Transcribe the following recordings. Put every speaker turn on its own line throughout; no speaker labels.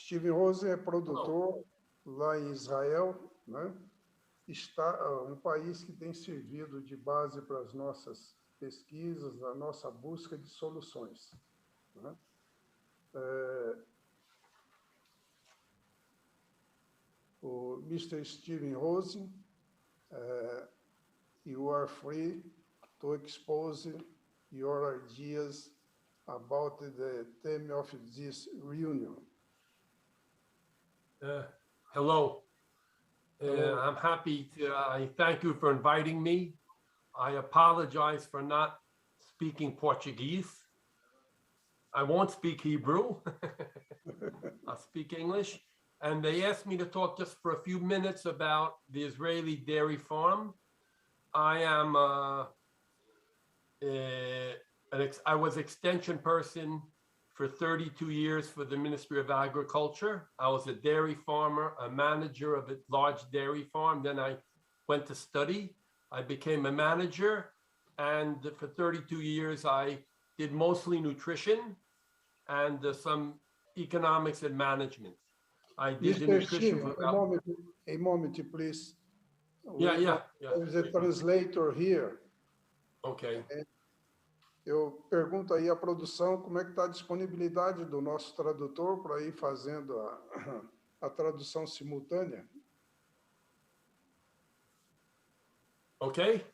Steven Rozen é produtor lá em Israel, né? Está um país que tem servido de base para as nossas pesquisas, a nossa busca de soluções, né? O Mr. Steven Rozen, you are free to expose your ideas about the theme of this reunion.
Hello. I'm happy to, I thank you for inviting me. I apologize for not speaking Portuguese. I won't speak Hebrew. I'll speak English. And they asked me to talk just for a few minutes about the Israeli dairy farm. I am, I was extension person for 32 years for the Ministry of Agriculture. I was a dairy farmer, a manager of a large dairy farm. Then I went to study. I became a manager. And for 32 years, I did mostly nutrition and some economics and management. I did
Mr.
the nutrition
Steve,
for
a moment, please.
Yeah.
There's a translator here.
Okay.
Eu pergunto aí à produção como é que está a disponibilidade do nosso tradutor para ir fazendo a tradução simultânea.
Okay.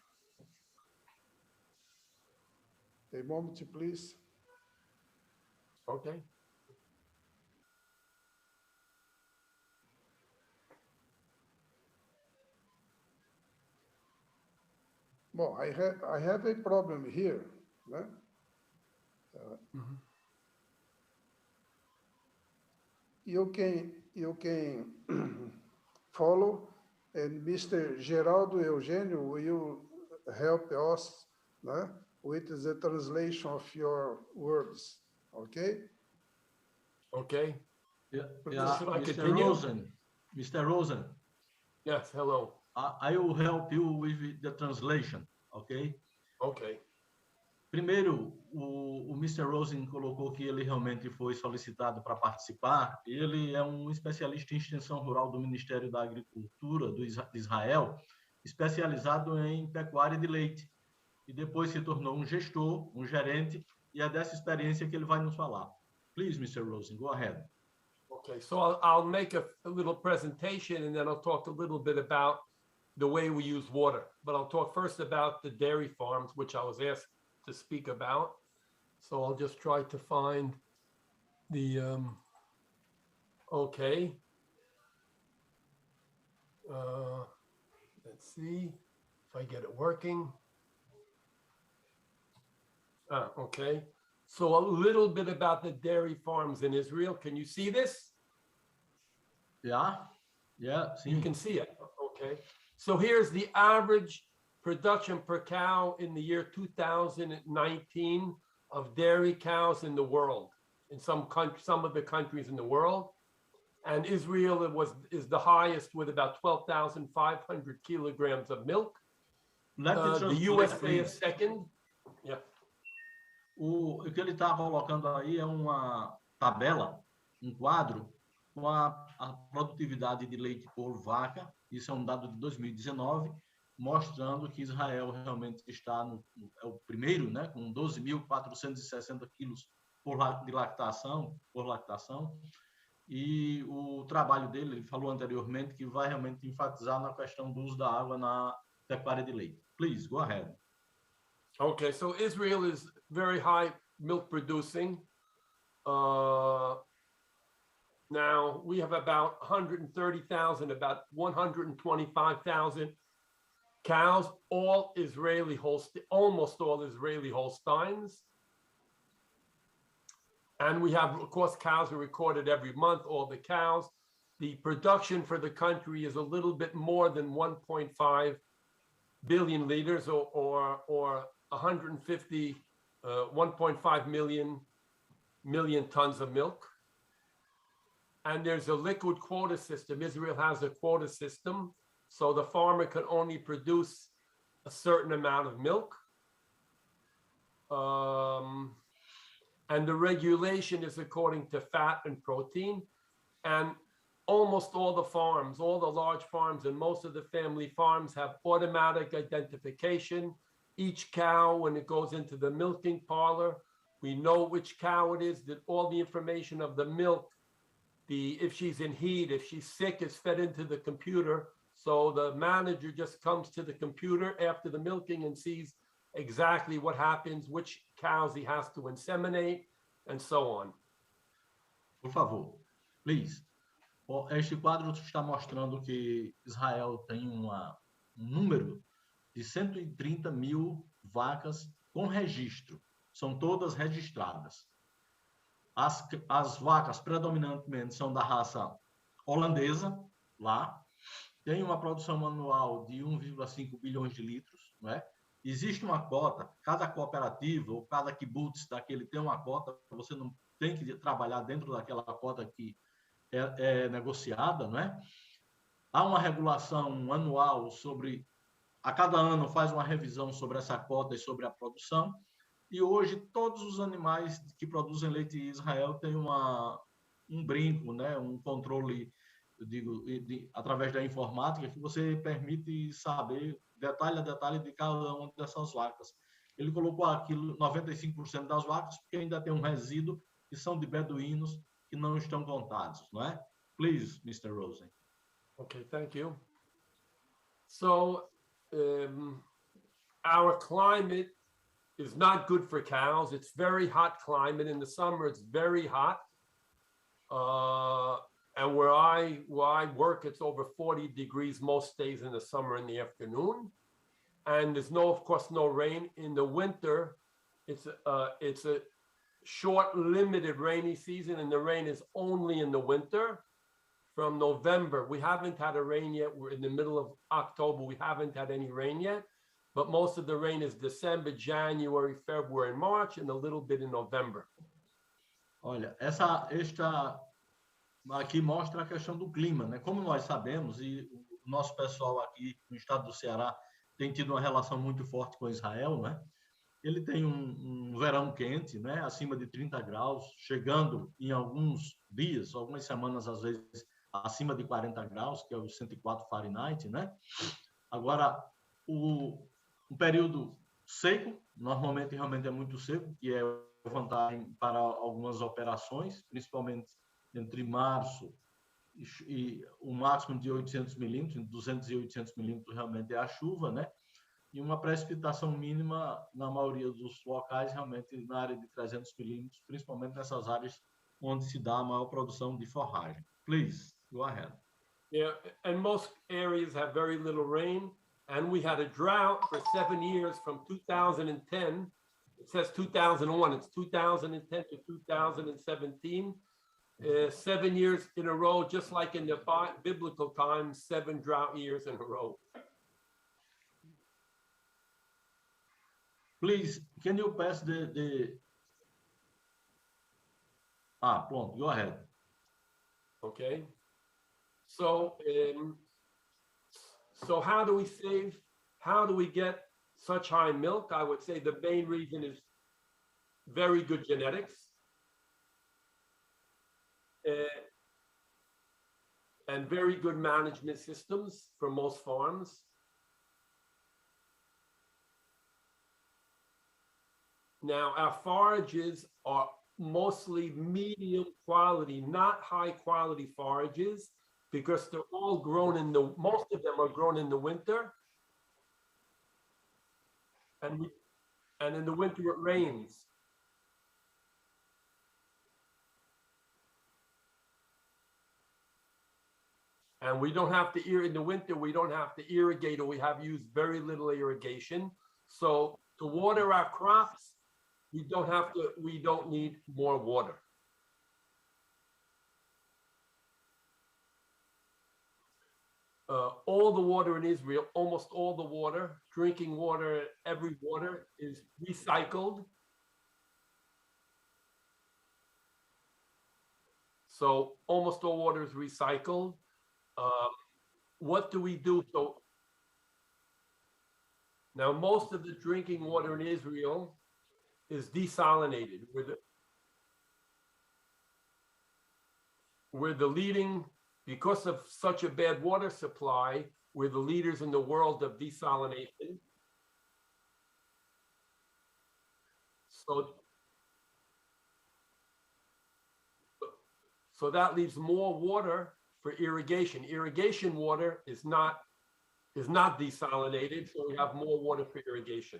A moment, please.
Okay.
Bom, I have a problem here, né? You can follow, and Mr. Geraldo Eugênio will help us, né, with the translation of your words, okay?
Okay.
Yeah,
Should I
Mr.
continue?
Rozen. Mr. Rozen.
Yes, hello.
I will help you with the translation, okay?
Okay.
Primeiro, o Mr. Rozen colocou que ele realmente foi solicitado para participar. Ele é um especialista em extensão rural do Ministério da Agricultura de Israel, especializado em pecuária de leite. E depois se tornou um gestor, um gerente, e é dessa experiência que ele vai nos falar. Please, Mr. Rozen, go ahead.
Okay, so I'll make a little presentation and then I'll talk a little bit about the way we use water. But I'll talk first about the dairy farms, which I was asked to speak about. So I'll just try to find the, okay. Let's see if I get it working. Okay. So a little bit about the dairy farms in Israel. Can you see this?
Yeah,
You can see it. Okay. So here's the average production per cow in the year 2019 of dairy cows in the world, in some of the countries in the world. And Israel is the highest with about 12,500 kilograms of milk. The USA is second. Yeah.
O que ele está colocando aí é uma tabela, um quadro, com a produtividade de leite por vaca. Isso é um dado de 2019, mostrando que Israel realmente está é o primeiro, né, com 12.460 quilos por lactação. E o trabalho dele, ele falou anteriormente, que vai realmente enfatizar na questão do uso da água na pecuária de leite. Please, go ahead.
Okay, so Israel is very high milk producing. Now we have about 130,000, about 125,000 cows, all Israeli almost all Israeli Holsteins. And we have, of course, cows are recorded every month, all the cows. The production for the country is a little bit more than 1.5 billion liters or 150, 1.5 million tons of milk. And there's a liquid quota system. Israel has a quota system, so the farmer can only produce a certain amount of milk. And the regulation is according to fat and protein. And almost all the farms, all the large farms and most of the family farms have automatic identification. Each cow, when it goes into the milking parlor, we know which cow it is, that all the information of the milk, if she's in heat, if she's sick, is fed into the computer. So the manager just comes to the computer after the milking and sees exactly what happens, which cows he has to inseminate, and so on.
Por favor, please. Este quadro está mostrando que Israel tem um número de 130 mil vacas com registro. São todas registradas. As vacas predominantemente são da raça holandesa, lá. Tem uma produção anual de 1,5 bilhões de litros, não é? Existe uma cota, cada cooperativa ou cada kibbutz daquele tem uma cota, você não tem que trabalhar dentro daquela cota que é negociada, não é? Há uma regulação anual sobre, a cada ano faz uma revisão sobre essa cota e sobre a produção, e hoje todos os animais que produzem leite em Israel têm um brinco, né? Um controle, eu digo, através da informática, que você permite saber detalhe a detalhe de cada uma dessas vacas. Ele colocou aqui 95% das vacas, porque ainda tem um resíduo que são de beduínos que não estão contados, não é? Please, Mr. Rozen.
Okay, thank you. So, our climate is not good for cows. It's very hot climate. In the summer, it's very hot. And where I work, it's over 40 degrees most days in the summer in the afternoon. And there's of course, no rain. In the winter, it's a short, limited rainy season, and the rain is only in the winter. From November, we haven't had a rain yet. We're in the middle of October. We haven't had any rain yet, but most of the rain is December, January, February, and March, and a little bit in November.
Olha, aqui mostra a questão do clima, né? Como nós sabemos, e o nosso pessoal aqui no estado do Ceará tem tido uma relação muito forte com Israel, né? Ele tem um verão quente, né? Acima de 30 graus, chegando em alguns dias, algumas semanas, às vezes, acima de 40 graus, que é o 104 Fahrenheit, né? Agora, o período seco, normalmente realmente é muito seco, que é vantagem para algumas operações, principalmente entre março e o máximo de 800 milímetros, 200 e 800 milímetros realmente é a chuva, né? E uma precipitação mínima na maioria dos locais, realmente na área de 300 milímetros, principalmente nessas áreas onde se dá a maior produção de forragem. Please, go ahead.
Yeah, and most areas have very little rain, and we had a drought for 7 years from 2010. It says 2001, it's 2010 to 2017. 7 years in a row, just like in the biblical times, 7 drought years in a row.
Please, can you pass the... pronto, go ahead.
Okay. So, so how do we get such high milk? I would say the main reason is very good genetics. And very good management systems for most farms. Now, our forages are mostly medium quality, not high quality forages, because they're all grown most of them are grown in the winter. And in the winter it rains. And we don't have to in the winter, we don't have to irrigate, or we have used very little irrigation. So to water our crops, we don't need more water. All the water in Israel, almost all the water, drinking water, every water is recycled. So almost all water is recycled. What do we do? So now most of the drinking water in Israel is desalinated. we're the leading, because of such a bad water supply, we're the leaders in the world of desalination. So that leaves more water for irrigation. Irrigation water is not desalinated, so we have more water for irrigation.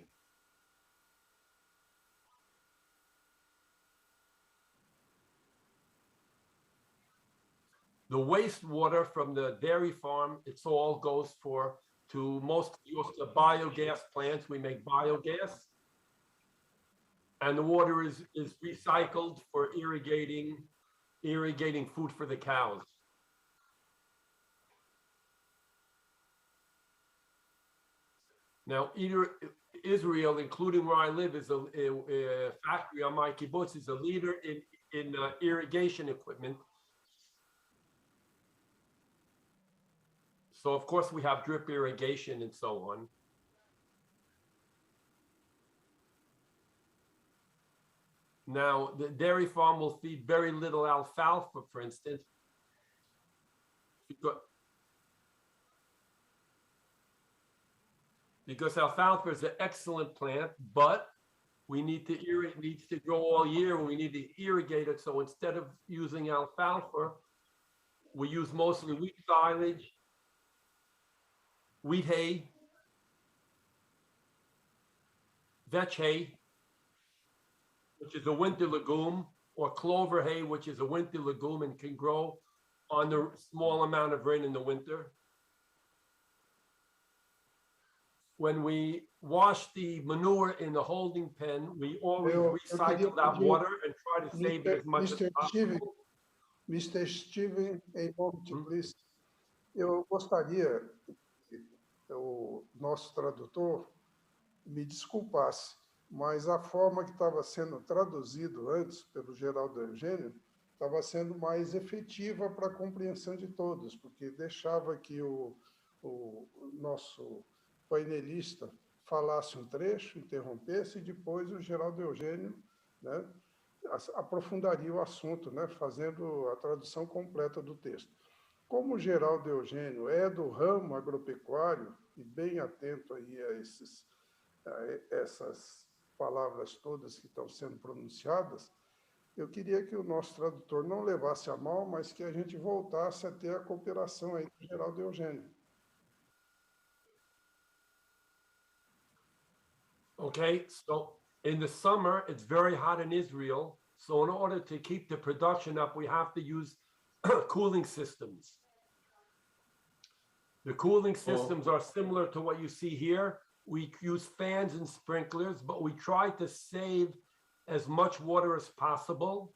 The wastewater from the dairy farm, it's all goes to most the biogas plants. We make biogas. And the water is recycled for irrigating food for the cows. Now, Israel, including where I live, is a factory on my kibbutz, is a leader in irrigation equipment. So, of course, we have drip irrigation and so on. Now, the dairy farm will feed very little alfalfa, for instance. Because alfalfa is an excellent plant, but we need to irrigate, it needs to grow all year, and we need to irrigate it. So instead of using alfalfa, we use mostly wheat silage, wheat hay, vetch hay, which is a winter legume, or clover hay, which is a winter legume and can grow on the small amount of rain in the winter. When we wash the manure in the holding pen, we always recycle that water and try to save it as much as possible.
Mr. Steven, a moment, please. Eu gostaria que o nosso tradutor me desculpasse, mas a forma que estava sendo traduzido antes pelo Geraldo Eugênio estava sendo mais efetiva para a compreensão de todos, porque deixava que o nosso painelista falasse um trecho, interrompesse, e depois o Geraldo Eugênio, né, aprofundaria o assunto, né, fazendo a tradução completa do texto. Como o Geraldo Eugênio é do ramo agropecuário e bem atento aí a essas palavras todas que estão sendo pronunciadas, eu queria que o nosso tradutor não levasse a mal, mas que a gente voltasse a ter a cooperação aí do Geraldo Eugênio.
Okay, so in the summer, it's very hot in Israel. So in order to keep the production up, we have to use cooling systems. The cooling systems are similar to what you see here. We use fans and sprinklers, but we try to save as much water as possible.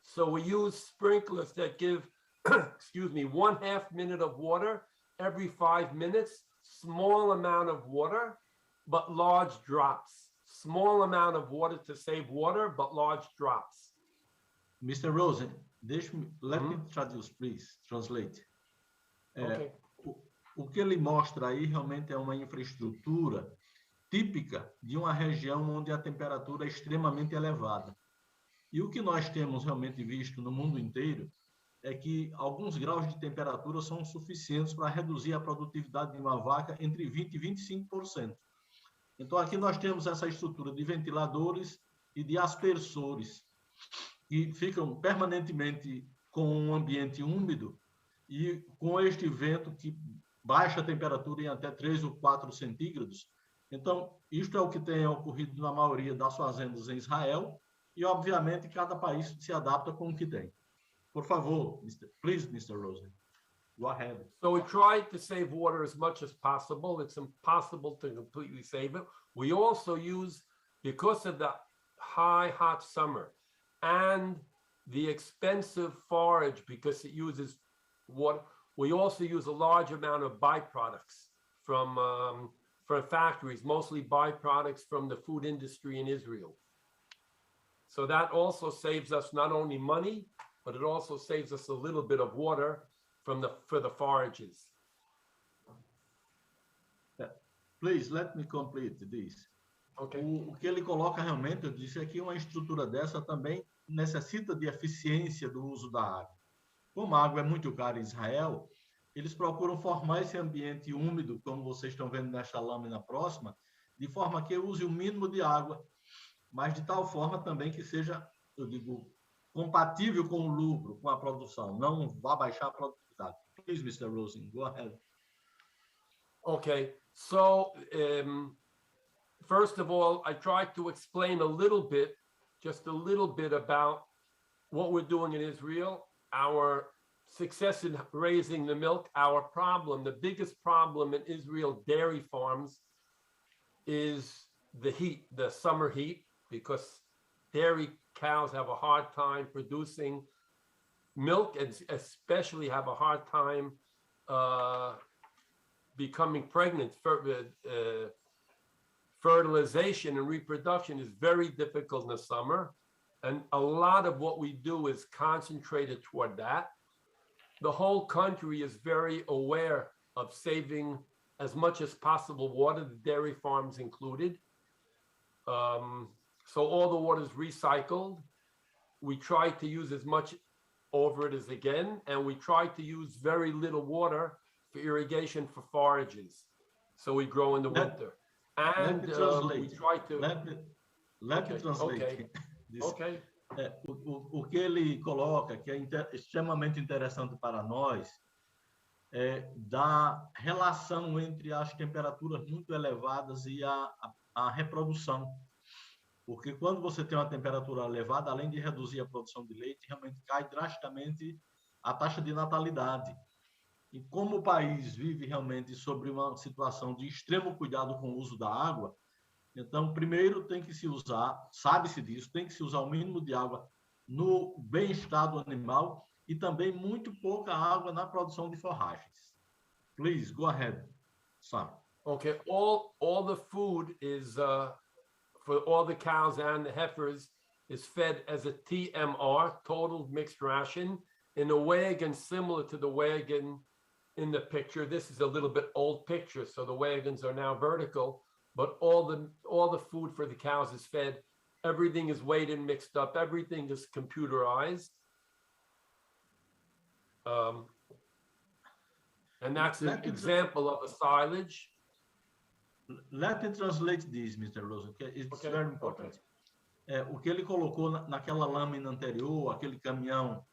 So we use sprinklers that give, excuse me, 1/2 minute of water every 5 minutes, small amount of water, but large drops. Small amount of water to save water, but large drops.
Mr. Rozen, let me traduce, please. Translate.
Okay.
O que ele mostra aí realmente é uma infraestrutura típica de uma região onde a temperatura é extremamente elevada. E o que nós temos realmente visto no mundo inteiro é que alguns graus de temperatura são suficientes para reduzir a produtividade de uma vaca entre 20% e 25%. Então, aqui nós temos essa estrutura de ventiladores e de aspersores, que ficam permanentemente com um ambiente úmido e com este vento que baixa a temperatura em até 3 ou 4 centígrados. Então, isto é o que tem ocorrido na maioria das fazendas em Israel e, obviamente, cada país se adapta com o que tem. Por favor, please, Mr. Rozen. Go ahead.
So we try to save water as much as possible. It's impossible to completely save it. We also use, because of the hot summer and the expensive forage, because it uses water, we also use a large amount of byproducts from factories, mostly byproducts from the food industry in Israel. So that also saves us not only money, but it also saves us a little bit of water for the forages.
Please, let me complete this.
Okay.
O que ele coloca realmente, eu disse aqui, uma estrutura dessa também necessita de eficiência do uso da água. como a água é muito cara em Israel, eles procuram formar esse ambiente úmido, como vocês estão vendo nesta lâmina próxima, de forma que use o mínimo de água, mas de tal forma também que seja, eu digo, compatível com o lucro, com a produção, não vá baixar a produtividade. Please, Mr. Rozen, go ahead.
Okay, so first of all, I tried to explain a little bit, just a little bit about what we're doing in Israel, our success in raising the milk, our problem, the biggest problem in Israel dairy farms is the heat, the summer heat, because dairy cows have a hard time producing milk and especially have a hard time becoming pregnant. Fertilization and reproduction is very difficult in the summer. And a lot of what we do is concentrated toward that. The whole country is very aware of saving as much as possible water, the dairy farms included. So all the water is recycled. We try to use as much over it as again, and we try to use very little water for irrigation for forages. So we grow in the winter. And we try to...
Let me translate.
Okay. Okay.
O que ele coloca, que é extremamente interessante para nós, é da relação entre as temperaturas muito elevadas e a reprodução. Porque quando você tem uma temperatura elevada, além de reduzir a produção de leite, realmente cai drasticamente a taxa de natalidade. E como o país vive realmente sobre uma situação de extremo cuidado com o uso da água, então, primeiro tem que se usar, sabe-se disso, tem que se usar o mínimo de água no bem-estar do animal e também muito pouca água na produção de forragens. Please, go ahead, Sam.
Okay, all the food is, for all the cows and the heifers, is fed as a TMR, total mixed ration, in a wagon similar to the wagon in the picture. This is a little bit old picture, so the wagons are now vertical. But all the food for the cows is fed. Everything is weighed and mixed up. Everything is computerized. And that's an example of a silage.
Let me translate this, Mr. Rozen. It's very important. O que ele colocou naquela lâmina anterior, aquele caminhão,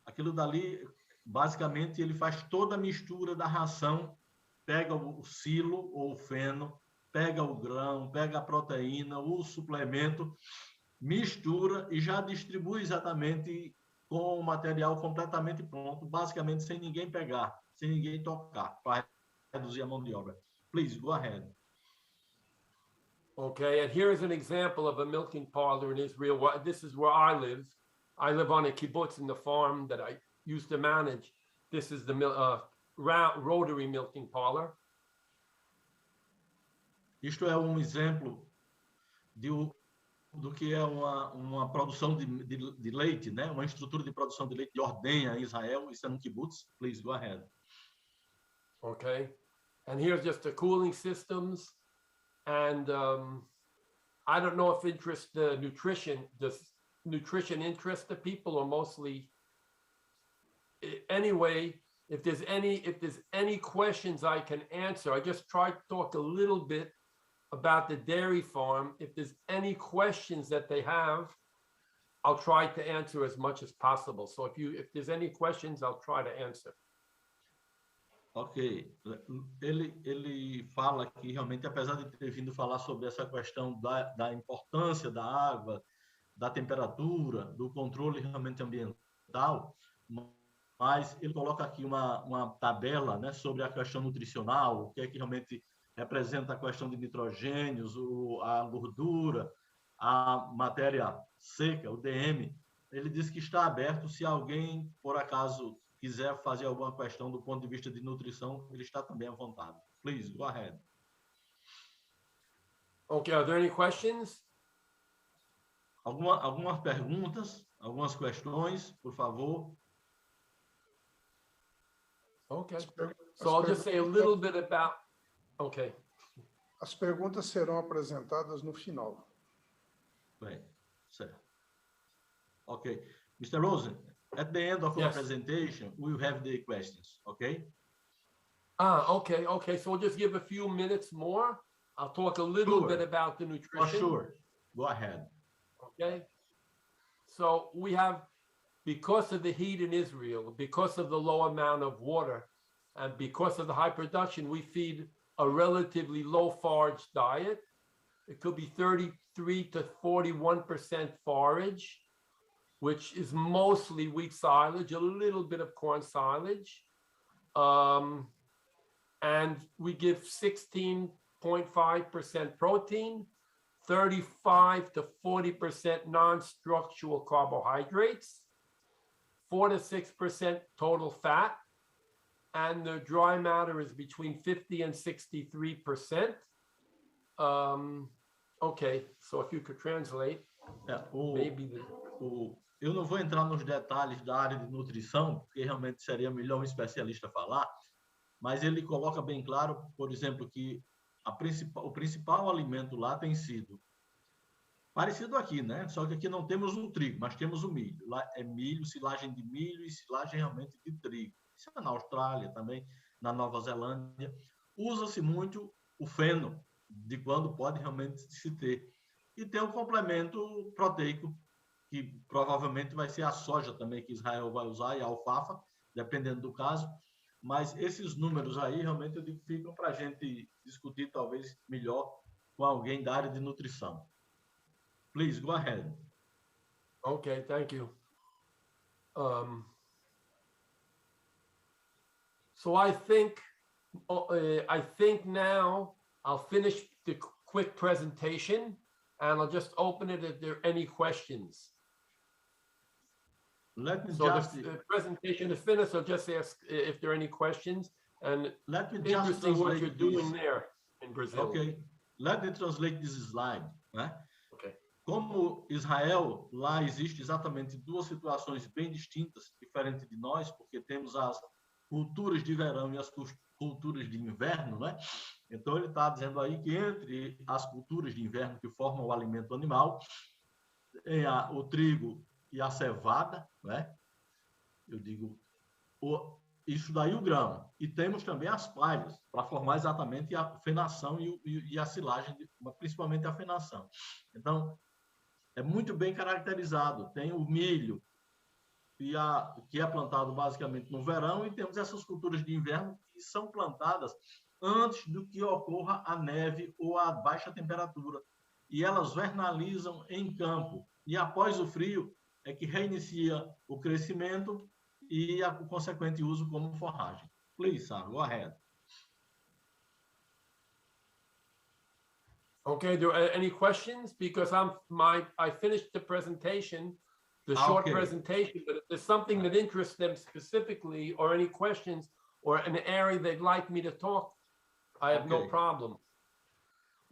aquilo dali, basicamente, ele faz toda a mistura da ração, pega o silo ou o feno, pega o grão, pega a proteína, o suplemento, mistura e já distribui exatamente com o material completamente pronto, basicamente sem ninguém pegar, sem ninguém tocar, para reduzir a mão de obra. Please, go ahead.
Okay, and here's an example of a milking parlor in Israel. This is where I live. I live on a kibbutz in the farm that I used to manage. This is the rotary milking parlor.
Isto é exemplo do que é uma produção de leite, né? Uma estrutura de produção de leite de ordenha em Israel. Isso é no kibbutz. Please, go ahead.
Okay. And here's just the cooling systems. And I don't know if does nutrition interest the people or mostly... Anyway, if there's any questions I can answer, I just tried to talk a little bit about the dairy farm. If there's any questions that they have, I'll try to answer as much as possible. So if there's any questions, I'll try to answer.
Ok. Ele fala que realmente, apesar de ter vindo falar sobre essa questão da importância da água, da temperatura, do controle realmente ambiental, mas ele coloca aqui uma tabela, né, sobre a questão nutricional, o que é que realmente representa a questão de nitrogênios, a gordura, a matéria seca, o DM. Ele diz que está aberto, se alguém, por acaso, quiser fazer alguma questão do ponto de vista de nutrição, ele está também à vontade. Please, go ahead.
Okay, are there any questions?
Algumas perguntas, algumas questões, por favor.
Okay. So I'll just say a little bit about... Okay.
As perguntas serão apresentadas no final.
Bem, certo. Ok. Mr. Rozen, At the end of our
Yes.
presentation, we will have the questions, okay?
Okay, okay. So we'll just give a few minutes more. I'll talk a little bit about the
For
nutrition.
sure. Go ahead.
Okay. So we have, because of the heat in Israel, because of the low amount of water, and because of the high production, we feed a relatively low forage diet. It could be 33 to 41% forage, which is mostly wheat silage, a little bit of corn silage. And we give 16.5% protein, 35 to 40% non-structural carbohydrates, 4 to 6% total fat, and the dry matter is between 50 and 63%. Okay, so if you could translate, maybe
eu não vou entrar nos detalhes da área de nutrição, porque realmente seria melhor um especialista falar, mas ele coloca bem claro, por exemplo, que o principal alimento lá tem sido parecido aqui, né? Só que aqui não temos o trigo, mas temos o milho. Lá é milho, silagem de milho e silagem realmente de trigo. Isso é na Austrália também, na Nova Zelândia. Usa-se muito o feno, de quando pode realmente se ter. E tem um complemento proteico, que provavelmente vai ser a soja também, que Israel vai usar, e a alfafa, dependendo do caso. Mas esses números aí, realmente, eu digo, ficam para a gente discutir, talvez, melhor com alguém da área de nutrição. Please, go ahead.
Okay, thank you. So I think now I'll finish the quick presentation and I'll just open it if there are any questions.
Let me
So
just...
the presentation is finished, so just ask if there are any questions. And
let me just
interesting what you're doing
this.
there in Brazil.
Okay, let me translate this slide, né?
Okay.
Como Israel, lá existe exatamente duas situações bem distintas, diferente de nós, porque temos as culturas de verão e as culturas de inverno, né? Então ele está dizendo aí que entre as culturas de inverno que formam o alimento animal, tem o trigo e a cevada, né? Eu digo, isso daí o grão. E temos também as palhas, para formar exatamente a fenação e a silagem, principalmente a fenação. Então, é muito bem caracterizado. Tem o milho, que é plantado basicamente no verão, e temos essas culturas de inverno que são plantadas antes do que ocorra a neve ou a baixa temperatura. E elas vernalizam em campo. E após o frio é que reinicia o crescimento e o consequente uso como forragem. Please, sir, go ahead.
Okay, there are any questions? Because I finished the presentation, the short presentation, but if there's something that interests them specifically or any questions or an area they'd like me to talk, I have no problem.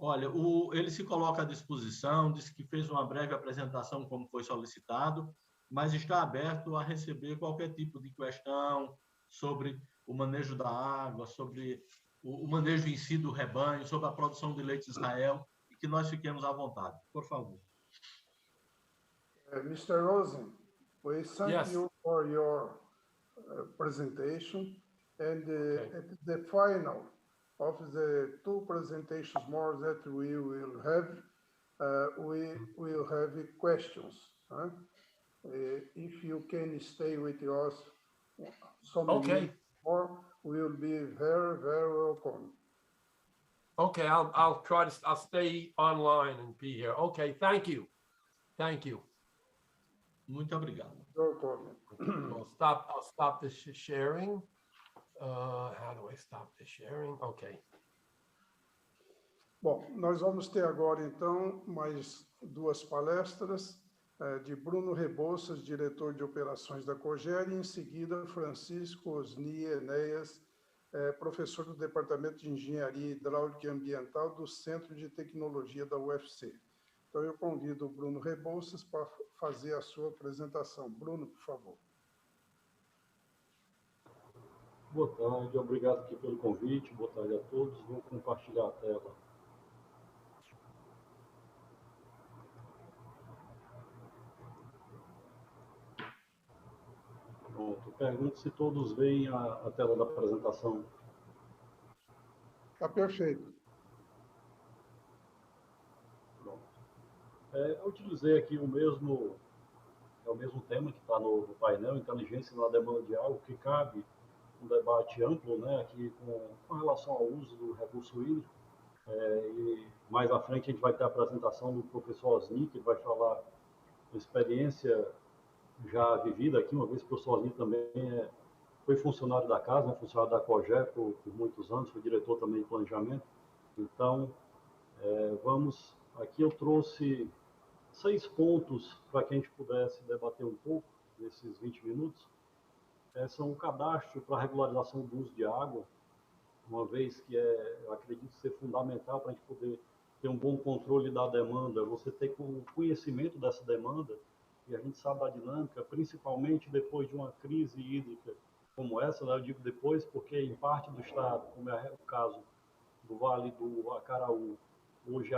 Olha, ele se coloca à disposição, disse que fez uma breve apresentação como foi solicitado, mas está aberto a receber qualquer tipo de questão sobre o manejo da água, sobre o manejo em si do rebanho, sobre a produção de leite em Israel, e que nós fiquemos à vontade. Por favor.
Mr. Rozen, we thank you for your presentation, and at the final of the two presentations more that we will have, we will have questions. If you can stay with us some minutes more, we will be very, very welcome.
Okay, I'll try to. I'll stay online and be here. Okay, thank you. Thank you.
Muito obrigado.
I'll stop the sharing. How do I stop the sharing? Okay.
Bom, nós vamos ter agora, então, mais duas palestras de Bruno Rebouças, diretor de operações da Cogere, e em seguida Francisco Osni Enéas, professor do Departamento de Engenharia Hidráulica e Ambiental do Centro de Tecnologia da UFC. Então, eu convido o Bruno Rebouças para fazer a sua apresentação. Bruno, por favor.
Boa tarde, obrigado aqui pelo convite, boa tarde a todos. Vou compartilhar a tela. Pergunto se todos veem a tela da apresentação.
Está perfeito.
Pronto. Eu utilizei aqui o mesmo tema que está no painel, inteligência na demanda de água, que cabe um debate amplo, né, aqui com relação ao uso do recurso hídrico. E mais à frente a gente vai ter a apresentação do professor Osni, que vai falar da experiência já vivida aqui, uma vez que o professor Osni também foi funcionário da casa, né, funcionário da COGÉ por muitos anos, foi diretor também de planejamento. Então, aqui eu trouxe 6 pontos para que a gente pudesse debater um pouco nesses 20 minutos. São o cadastro para regularização do uso de água, uma vez que eu acredito ser fundamental para a gente poder ter um bom controle da demanda, você ter o conhecimento dessa demanda, e a gente sabe da dinâmica, principalmente depois de uma crise hídrica como essa, né? Eu digo depois porque em parte do estado, como é o caso do Vale do Acaraú, hoje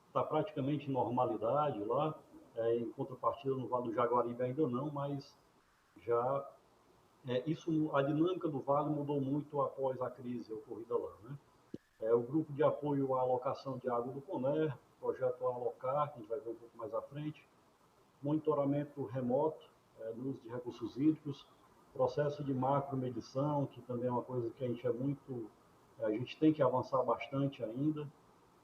está praticamente em normalidade lá, em contrapartida no Vale do Jaguaribe ainda não, mas já a dinâmica do Vale mudou muito após a crise ocorrida lá, né? O grupo de apoio à alocação de água do CONER, projeto Alocar, que a gente vai ver um pouco mais à frente, monitoramento remoto do uso de recursos hídricos, processo de macromedição, que também é uma coisa que a gente tem que avançar bastante ainda,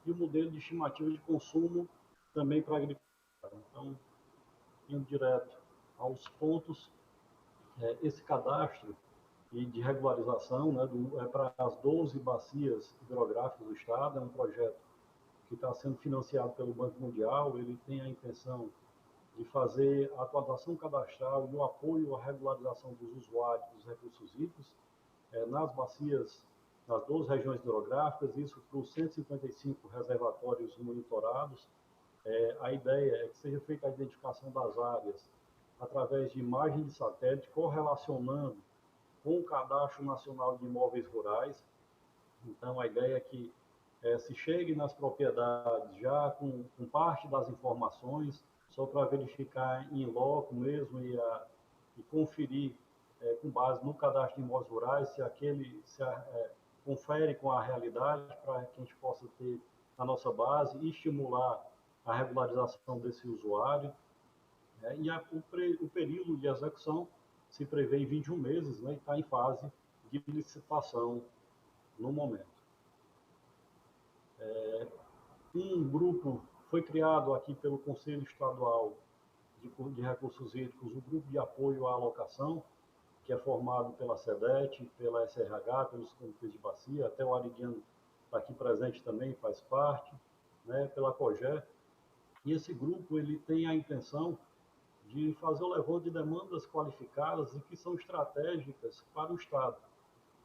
e o modelo de estimativa de consumo também para a agricultura. Então, indo direto aos pontos, esse cadastro e de regularização, né, para as 12 bacias hidrográficas do estado, é um projeto que está sendo financiado pelo Banco Mundial. Ele tem a intenção de fazer a atualização cadastral e o apoio à regularização dos usuários dos recursos hídricos nas bacias, nas 12 regiões hidrográficas, isso para os 155 reservatórios monitorados. A ideia é que seja feita a identificação das áreas através de imagem de satélite, correlacionando com o Cadastro Nacional de Imóveis Rurais. Então, a ideia é que se chegue nas propriedades já com parte das informações, só para verificar em loco mesmo e conferir com base no cadastro de imóveis rurais se confere com a realidade, para que a gente possa ter na nossa base e estimular a regularização desse usuário. O período de execução se prevê em 21 meses, né, e está em fase de licitação no momento. Um grupo foi criado aqui pelo Conselho Estadual de Recursos Hídricos, o Grupo de Apoio à Alocação, que é formado pela SEDET, pela SRH, pelos comitês de bacia, até o Aridiano está aqui presente também, faz parte, né, pela COGÉ. E esse grupo ele tem a intenção de fazer o levantamento de demandas qualificadas e que são estratégicas para o Estado,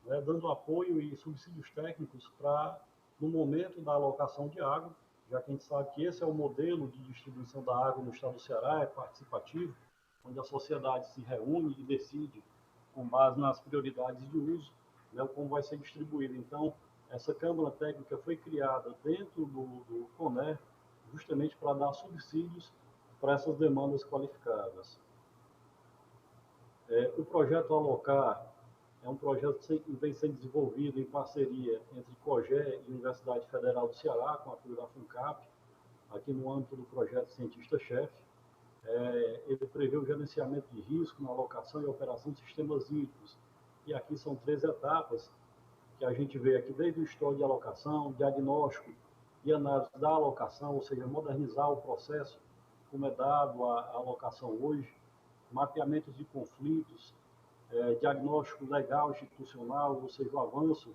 né, dando apoio e subsídios técnicos para, no momento da alocação de água, já que a gente sabe que esse é o modelo de distribuição da água no estado do Ceará, é participativo, onde a sociedade se reúne e decide, com base nas prioridades de uso, né, como vai ser distribuído. Então, essa Câmara Técnica foi criada dentro do CONER, justamente para dar subsídios para essas demandas qualificadas. O projeto Alocar é um projeto que vem sendo desenvolvido em parceria entre COGÉ e Universidade Federal do Ceará, com a apoio da FUNCAP, aqui no âmbito do projeto Cientista-Chefe. Ele prevê o gerenciamento de risco na alocação e operação de sistemas hídricos. E aqui são 3 etapas que a gente vê aqui, desde o histórico de alocação, diagnóstico e análise da alocação, ou seja, modernizar o processo como é dado a alocação hoje, mapeamentos de conflitos, diagnóstico legal institucional, ou seja, o avanço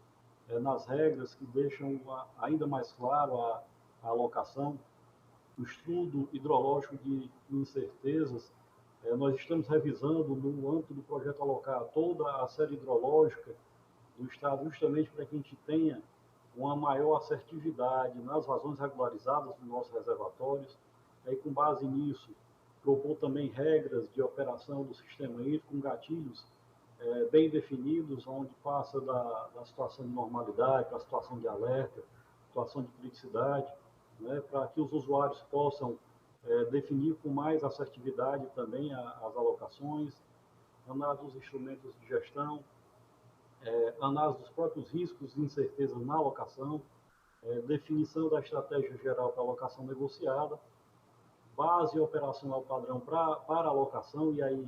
nas regras que deixam ainda mais claro a alocação, o estudo hidrológico de incertezas. Nós estamos revisando, no âmbito do projeto Alocar, toda a série hidrológica do Estado, justamente para que a gente tenha uma maior assertividade nas vazões regularizadas dos nossos reservatórios. E, com base nisso, propor também regras de operação do sistema hídrico com gatilhos bem definidos, onde passa da situação de normalidade para a situação de alerta, situação de criticidade, né, para que os usuários possam definir com mais assertividade também as alocações. análise dos instrumentos de gestão, análise dos próprios riscos e incertezas na alocação, definição da estratégia geral para alocação negociada, base operacional padrão para alocação, e aí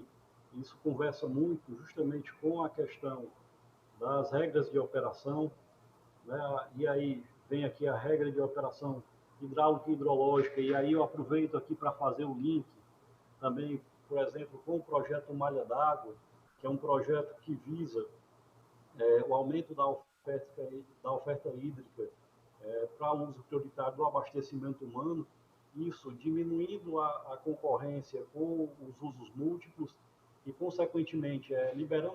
isso conversa muito justamente com a questão das regras de operação, né? E aí vem aqui a regra de operação hidráulica e hidrológica, e aí eu aproveito aqui para fazer o link também, por exemplo, com o projeto Malha d'Água, que é um projeto que visa o aumento da oferta hídrica para o uso prioritário do abastecimento humano, isso diminuindo a concorrência com os usos múltiplos e, consequentemente, liberando